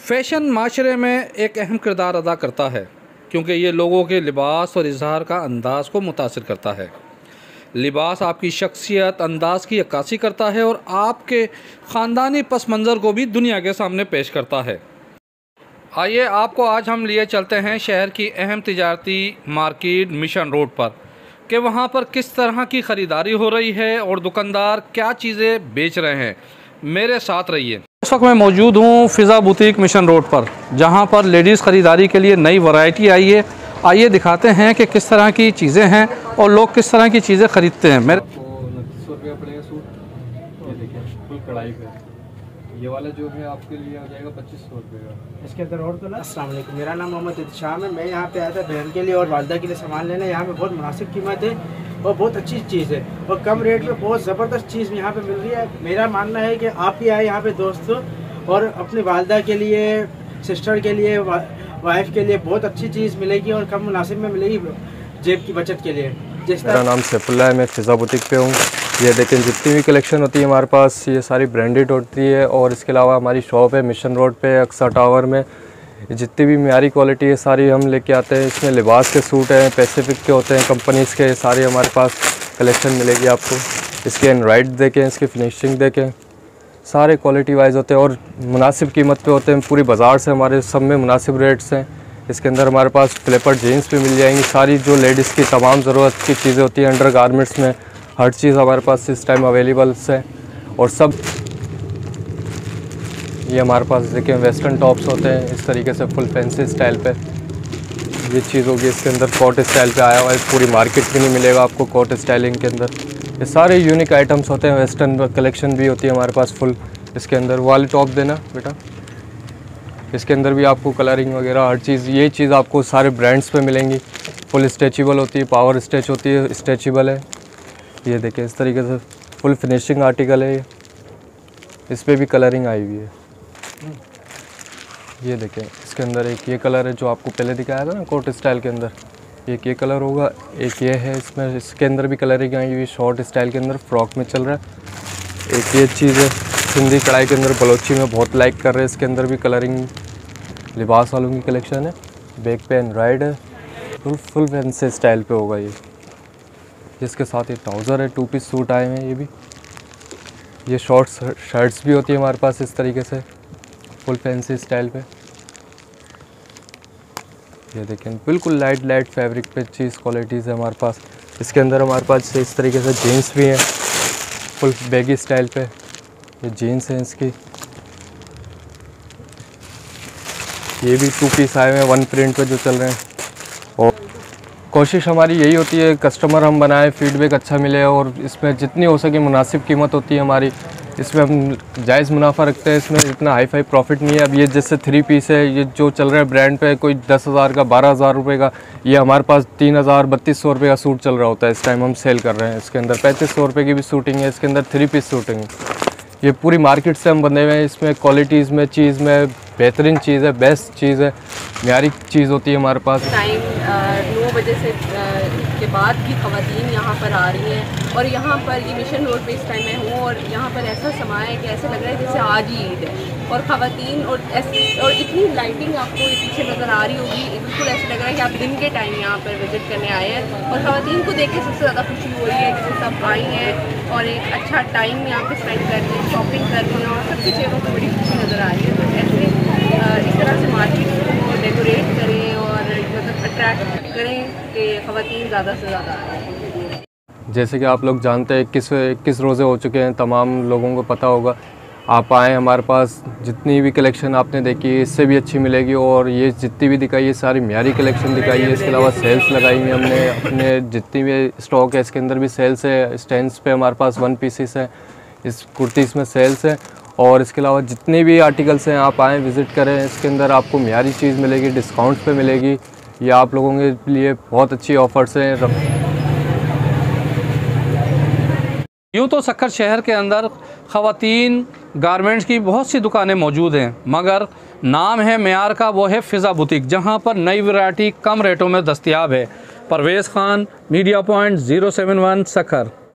Fashion माशरे में एक अहम किरदार अदा करता है क्योंकि ये लोगों के लिबास और इजहार का अंदाज़ को मुतासिर करता है। लिबास आपकी शख्सियत अंदाज़ की अक्कासी करता है और आपके ख़ानदानी पस मंज़र को भी दुनिया के सामने पेश करता है। आइए आपको आज हम लिए चलते हैं शहर की अहम तिजारती मार्केट मिशन रोड पर कि वहाँ पर किस तरह की ख़रीदारी हो रही है और दुकानदार क्या चीज़ें बेच रहे हैं। मेरे साथ रहिए। इस वक्त मैं मौजूद हूँ फ़िज़ा बुटीक मिशन रोड पर, जहाँ पर लेडीज़ ख़रीदारी के लिए नई वैरायटी आई है। आइए दिखाते हैं कि किस तरह की चीज़ें हैं और लोग किस तरह की चीज़ें ख़रीदते हैं। मेरे 2900 रुपये पड़ेगा सूट। ये देखिए फुल कढ़ाई पे, ये वाला जो है आपके लिए आ जाएगा 2500 रुपये का। इसके अंदर और कलर। अस्सलाम वालेकुम, मेरा नाम मोहम्मद इत्शाम है। मैं यहाँ पे आया था बहन के लिए और वालदा के लिए सामान लेना। यहाँ पे बहुत मुनासिब कीमत है और बहुत अच्छी चीज़ है और कम रेट में बहुत ज़बरदस्त चीज़ यहाँ पे मिल रही है। मेरा मानना है कि आप भी आए यहाँ पे दोस्तों और अपनी वालदा के लिए, सिस्टर के लिए, वाइफ के लिए बहुत अच्छी चीज़ मिलेगी और कम मुनासिब में मिलेगी, जेब की बचत के लिए। मेरा नाम सैफुल्लाह है, मैं फ़िज़ा बुटीक पे हूँ। ये देखें जितनी भी कलेक्शन होती है हमारे पास ये सारी ब्रांडेड होती है और इसके अलावा हमारी शॉप है मिशन रोड पे अक्सा टावर में। जितनी भी म्यारी क्वालिटी है सारी हम लेके आते हैं। इसमें लिबास के सूट हैं, पैसिफिक के होते हैं, कंपनीज़ के, सारे हमारे पास कलेक्शन मिलेगी आपको। इसके एनराइट देखें, इसकी फिनिशिंग देखें, सारे क्वालिटी वाइज होते हैं और मुनासिब कीमत पे होते हैं। पूरी बाज़ार से हमारे सब में मुनासिब रेट्स हैं। इसके अंदर हमारे पास फ्लिपर जीन्स भी मिल जाएंगी। सारी जो लेडीज़ की तमाम ज़रूरत की चीज़ें होती हैं अंडर गारमेंट्स में, हर चीज़ हमारे पास इस टाइम अवेलेबल है। और सब ये हमारे पास देखें वेस्टर्न टॉप्स होते हैं इस तरीके से फुल फैंसी स्टाइल पे। ये चीज़ होगी इसके अंदर कोट स्टाइल पे आया हुआ है। पूरी मार्केट में नहीं मिलेगा आपको कोट स्टाइलिंग के अंदर। ये सारे यूनिक आइटम्स होते हैं। वेस्टर्न कलेक्शन भी होती है हमारे पास फुल। इसके अंदर वाली टॉप देना बेटा। इसके अंदर भी आपको कलरिंग वगैरह हर चीज़, ये चीज़ आपको सारे ब्रांड्स पे मिलेंगी। फुल स्ट्रेचेबल होती है, पावर स्ट्रेच होती है, स्ट्रेचेबल है। ये देखें इस तरीके से फुल फिनिशिंग आर्टिकल है ये। इस पर भी कलरिंग आई हुई है। ये देखें इसके अंदर एक ये कलर है जो आपको पहले दिखाया था ना कोट स्टाइल के अंदर, एक ये कलर होगा, एक ये है। इसमें इसके अंदर भी कलरिंग आई हुई शॉर्ट स्टाइल के अंदर, फ्रॉक में चल रहा है। एक ये चीज़ है सिंधी कढ़ाई के अंदर, बलोची में बहुत लाइक कर रहे हैं। इसके अंदर भी कलरिंग लिबास वालों की कलेक्शन है। बैक पे एंड्रॉयड है, फुल फैंसी स्टाइल पे होगा ये। जिसके साथ ये ट्राउज़र है, 2 पीस सूट आए हैं। ये भी ये शॉर्ट शर्ट्स भी होती है हमारे पास इस तरीके से फुल फैंसी स्टाइल पे। ये देखें बिल्कुल लाइट फैब्रिक पे चीज़ क्वालिटीज़ है हमारे पास। इसके अंदर हमारे पास इस तरीके से जीन्स भी हैं फुल बैगी स्टाइल पे। ये जीन्स हैं इसकी। ये भी 2 पीस आए हुए हैं 1 प्रिंट पे जो चल रहे हैं। और कोशिश हमारी यही होती है कस्टमर हम बनाए, फीडबैक अच्छा मिले और इसमें जितनी हो सके मुनासिब कीमत होती है हमारी। इसमें हम जायज़ मुनाफा रखते हैं। इसमें इतना हाई फाई प्रॉफिट नहीं है। अब ये जैसे 3 पीस है, ये जो चल रहा है ब्रांड पे, कोई 10,000 का, 12,000 रुपये का, ये हमारे पास 3,000 3200 रुपये का सूट चल रहा होता है। इस टाइम हम सेल कर रहे हैं। इसके अंदर 3500 रुपये की भी शूटिंग है। इसके अंदर 3 पीस शूटिंग है। ये पूरी मार्केट से हम बंधे हुए हैं। इसमें क्वालिटीज़ में, चीज़ में बेहतरीन चीज़ है, बेस्ट चीज़ है, म्यारी चीज़ होती है हमारे पास। टाइम 9 बजे से के बाद भी ख़वातीन यहाँ पर आ रही हैं और यहाँ पर ये मिशन रोड पे इस टाइम मैं हूँ और यहाँ पर ऐसा समा है कि ऐसा लग रहा है जैसे आज ही ईद है। और ख़वातीन और इतनी लाइटिंग आपको ये पीछे नज़र आ रही होगी, बिल्कुल ऐसा लग रहा है कि आप दिन के टाइम यहाँ पर विज़िट करने आए हैं। और ख़वातीन को देख के सबसे ज़्यादा खुशी हो रही है कि सब आई हैं और एक अच्छा टाइम यहाँ पर स्पेंड कर रही हैं, शॉपिंग कर रही हैं और सबकी चेहरों पर बड़ी खुशी नज़र आ रही है। तो ऐसे इस तरह से मार्केट को डेकोरेट करें और मतलब अट्रैक्ट करें कि ख़वातीन ज़्यादा से ज़्यादा आएँ। जैसे कि आप लोग जानते हैं 21 रोज़े हो चुके हैं, तमाम लोगों को पता होगा। आप आएँ हमारे पास, जितनी भी कलेक्शन आपने देखी है इससे भी अच्छी मिलेगी। और ये जितनी भी दिखाई है सारी म्यारी कलेक्शन दिखाई है। इसके अलावा सेल्स लगाई हैं हमने अपने, जितनी भी स्टॉक है इसके अंदर भी सेल्स है। स्टैंड्स पे हमारे पास 1 पीसेस हैं, इस कुर्तीज़ में सेल्स है। और इसके अलावा जितने भी आर्टिकल्स हैं आप आएँ विज़िट करें। इसके अंदर आपको म्यारी चीज़ मिलेगी, डिस्काउंट पे मिलेगी। ये आप लोगों के लिए बहुत अच्छी ऑफ़र्स हैं। यूँ तो सक्खर शहर के अंदर ख़वातीन गारमेंट्स की बहुत सी दुकानें मौजूद हैं, मगर नाम है म्यार का, वो है फ़िज़ा बुटीक, जहाँ पर नई वैरायटी कम रेटों में दस्तयाब है। Parvez Khan, media point 071 Sukkur.